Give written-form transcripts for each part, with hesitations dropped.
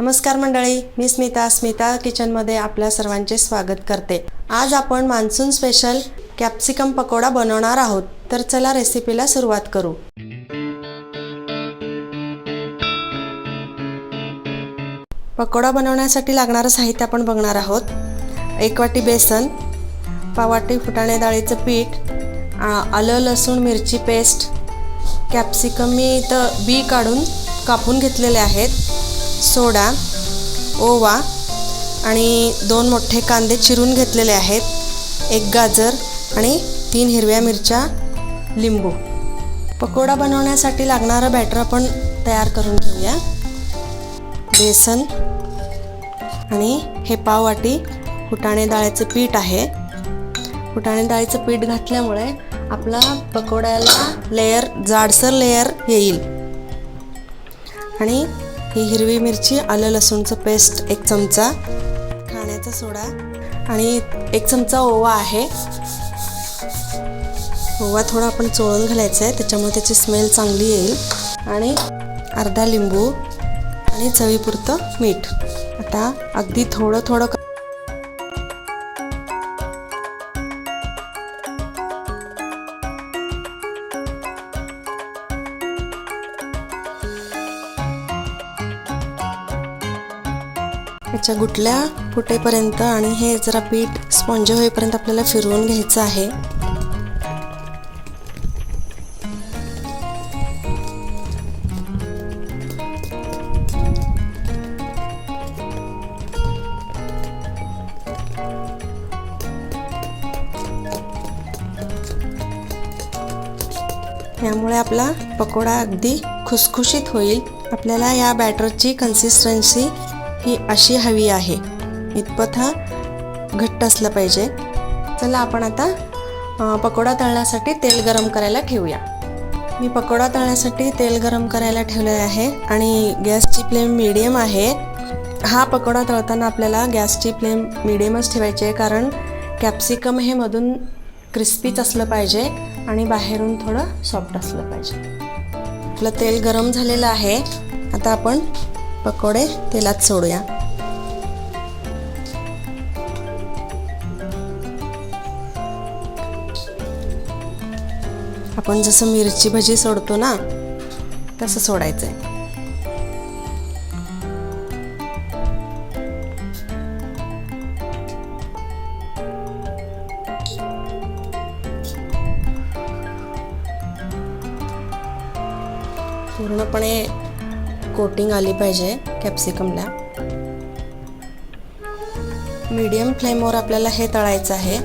नमस्कार मंडळी, मी स्मिता किचनमध्ये आपल्या सर्वांचे स्वागत करते। आज आपण मान्सून स्पेशल कॅप्सिकम पकोडा बनवणार आहोत। तर चला रेसिपीला सुरुवात करू। पकोडा बनवण्यासाठी लागणारे साहित्य आपण बघणार आहोत। 1 वाटी बेसन, पाव वाटी फुटाणे डाळीचं पीठ, आलं लसूण मिरची पेस्ट, कॅप्सिकम मी इथं बी काढून कापून घेतलेले आहेत, सोडा, ओवा आणि 2 मोठे कांदे चिरून घेतलेले आहेत, 1 गाजर आणि 3 हिरव्या मिरच्या, लिंबू। पकोडा बनवण्यासाठी लागणारं बॅटर आपण तयार करून घेऊया। बेसन आणि हे पाव वाटी फुटाणे डाळीचं पीठ आहे। फुटाणे डाळीचं पीठ घातल्यामुळे आपला पकोड्याला लेयर जाडसर लेयर येईल। आणि ही हिरवी मिरची, आलं लसूणचं पेस्ट 1 चमचा, खाण्याचा सोडा आणि 1 चमचा ओवा आहे। ओवा थोडा आपण चोळून घालायचा आहे, त्याच्यामुळे त्याची स्मेल चांगली येईल। आणि अर्धा लिंबू आणि चवीपुरतं मीठ। आता अगदी थोडं याच्या गुटल्या फुटेपर्यंत आणि हे जरा पीठ स्पॉन्ज होईपर्यंत आपल्याला फिरवून घ्यायचं आहे। यामुळे आपला पकोडा अगदी खुसखुशीत होईल। आपल्याला या बॅटरची कन्सिस्टन्सी ही अशी हवी आहे, इतपत हा घट्ट असला पाहिजे। चला आपण आता पकोडा तळण्यासाठी तेल गरम करायला ठेवूया। मी पकोडा तळण्यासाठी तेल गरम करायला ठेवले आहे आणि गॅसची फ्लेम मीडियम आहे। हा पकोडा तळताना आपल्याला गॅसची फ्लेम मीडियमच ठेवायची आहे, कारण कॅप्सिकम हे मधून क्रिस्पीच असलं पाहिजे आणि बाहेरून थोडं सॉफ्ट असलं पाहिजे। आपलं तेल गरम झालेलं आहे। आता आपण पकोडे तेलात सोडूया। आपण जसं मिरची भजी सोडतो ना, तसं सोडायचंय। पूर्णपणे कोटिंग आली पाहिजे कॅप्सिकमला। मीडियम फ्लेमवर आपल्याला हे तळायचं आहे।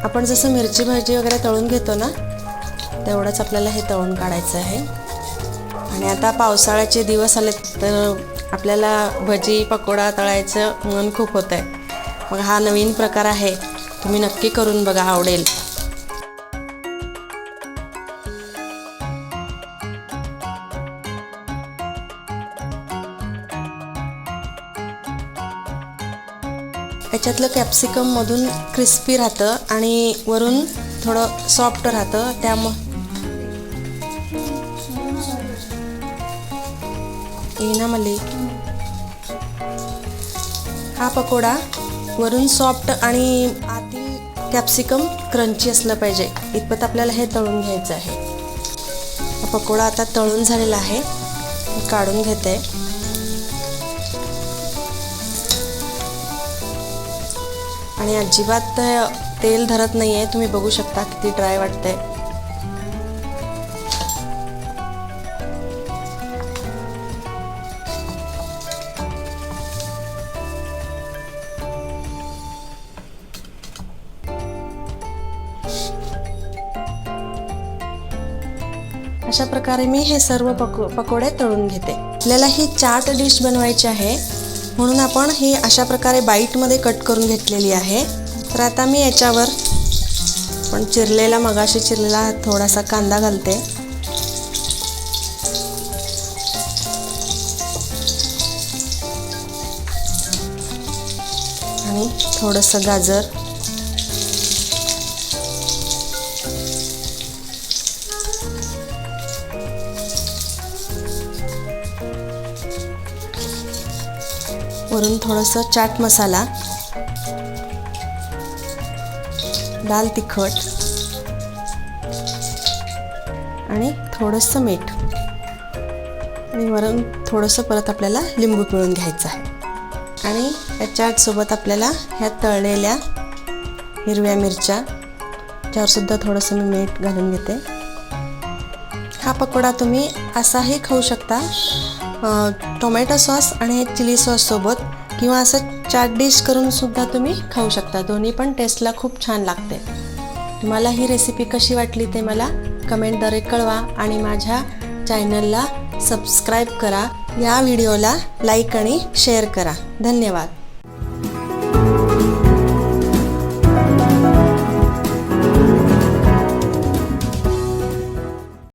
आपण जसं मिरची भाजी वगैरे तळून घेतो ना, तेवढंच आपल्याला हे तळून काढायचं आहे। आणि आता पावसाळ्याचे दिवस आले तर आपल्याला भजी पकोडा तळायचं मन खूप होतंय। मग हा नवीन प्रकार आहे, तुम्ही नक्की करून बघा, आवडेल। याच्यातलं कॅप्सिकम मधून क्रिस्पी राहतं आणि वरून थोडं सॉफ्ट राहतं, त्यामुळे हा पकोडा वरून सॉफ्ट आणि आतील कॅप्सिकम क्रंची असलं पाहिजे, इतपत आपल्याला हे तळून घ्यायचं आहे। हा पकोडा आता तळून झालेला आहे, काढून घेते। आणि अजिबात तेल धरत नाहीये, तुम्ही बघू शकता किती ड्राय वाटतंय। अशा प्रकारे मी हे सर्व पकोडे तळून घेते। आपल्याला ही चाट डिश बनवायची आहे, म्हणून आपण ही अशा प्रकारे बाईटमध्ये कट करून घेतलेली आहे। तर आता मी याच्यावर पण मगाशी चिरलेला थोडासा कांदा घालते आणि थोडंसं गाजर वरून थोडंसं चाट मसाला, लाल तिखट आणि थोडंसं मीठ आणि वरून थोडंसं परत आपल्याला लिंबू पिळून घ्यायचं आहे. आणि या चाटसोबत आपल्याला ह्या तळलेल्या हिरव्या मिरच्या, त्यावरसुद्धा थोडंसं मी मीठ घालून घेते. हा पकोडा तुम्ही असाही खाऊ शकता टोमॅटो सॉस आणि चिली सॉससोबत, किंवा असं चाट डिश करून सुद्धा तुम्ही खाऊ शकता. दोन्ही पण टेस्टला खूप छान लागते. तुम्हाला ही रेसिपी कशी वाटली ते मला कमेंटद्वारे कळवा आणि माझ्या चॅनलला सबस्क्राईब करा. या व्हिडिओला लाईक आणि शेअर करा. धन्यवाद.